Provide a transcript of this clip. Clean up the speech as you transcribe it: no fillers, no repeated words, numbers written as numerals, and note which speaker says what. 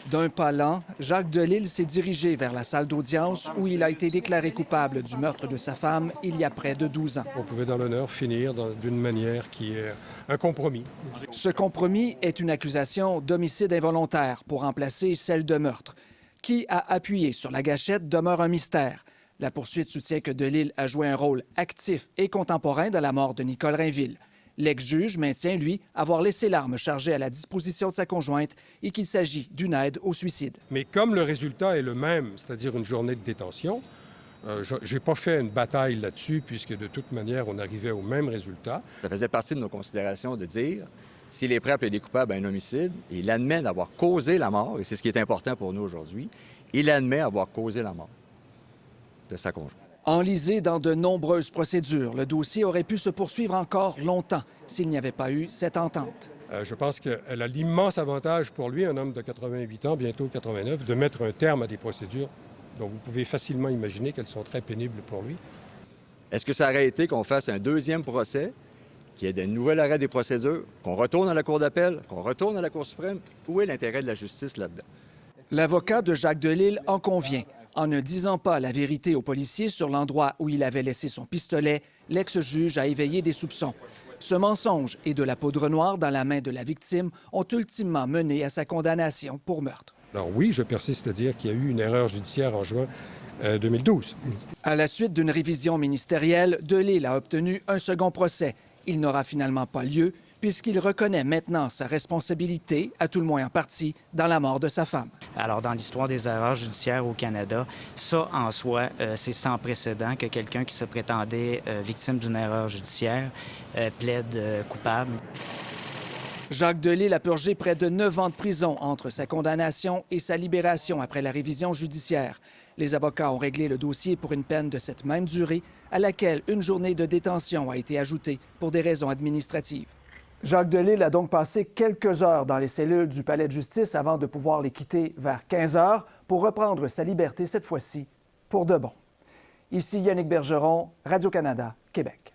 Speaker 1: D'un pas lent, Jacques Delisle s'est dirigé vers la salle d'audience où il a été déclaré coupable du meurtre de sa femme il y a près de 12 ans.
Speaker 2: On pouvait dans l'honneur finir d'une manière qui est un compromis.
Speaker 1: Ce compromis est une accusation d'homicide involontaire pour remplacer celle de meurtre. Qui a appuyé sur la gâchette demeure un mystère. La poursuite soutient que Delisle a joué un rôle actif et contemporain dans la mort de Nicole Rainville. L'ex-juge maintient, lui, avoir laissé l'arme chargée à la disposition de sa conjointe et qu'il s'agit d'une aide au suicide.
Speaker 2: Mais comme le résultat est le même, c'est-à-dire une journée de détention, je n'ai pas fait une bataille là-dessus puisque de toute manière, on arrivait au même résultat.
Speaker 3: Ça faisait partie de nos considérations de dire, s'il est prêt à plaider coupable à un homicide, il admet d'avoir causé la mort, et c'est ce qui est important pour nous aujourd'hui, il admet avoir causé la mort de sa conjointe.
Speaker 1: Enlisé dans de nombreuses procédures, le dossier aurait pu se poursuivre encore longtemps s'il n'y avait pas eu cette entente.
Speaker 2: Je pense qu'elle a l'immense avantage pour lui, un homme de 88 ans, bientôt 89, de mettre un terme à des procédures dont vous pouvez facilement imaginer qu'elles sont très pénibles pour lui.
Speaker 3: Est-ce que ça aurait été qu'on fasse un deuxième procès, qu'il y ait de nouvel arrêt des procédures, qu'on retourne à la Cour d'appel, qu'on retourne à la Cour suprême? Où est l'intérêt de la justice là-dedans?
Speaker 1: L'avocat de Jacques Delisle en convient. En ne disant pas la vérité aux policiers sur l'endroit où il avait laissé son pistolet, l'ex-juge a éveillé des soupçons. Ce mensonge et de la poudre noire dans la main de la victime ont ultimement mené à sa condamnation pour meurtre.
Speaker 2: Alors oui, je persiste à dire qu'il y a eu une erreur judiciaire en juin 2012.
Speaker 1: À la suite d'une révision ministérielle, Delisle a obtenu un second procès. Il n'aura finalement pas lieu puisqu'il reconnaît maintenant sa responsabilité, à tout le moins en partie, dans la mort de sa femme.
Speaker 4: Alors, dans l'histoire des erreurs judiciaires au Canada, ça, en soi, c'est sans précédent que quelqu'un qui se prétendait victime d'une erreur judiciaire plaide coupable.
Speaker 1: Jacques Delisle a purgé près de 9 ans de prison entre sa condamnation et sa libération après la révision judiciaire. Les avocats ont réglé le dossier pour une peine de cette même durée, à laquelle une journée de détention a été ajoutée pour des raisons administratives. Jacques Delisle a donc passé quelques heures dans les cellules du palais de justice avant de pouvoir les quitter vers 15 heures pour reprendre sa liberté, cette fois-ci pour de bon. Ici Yannick Bergeron, Radio-Canada, Québec.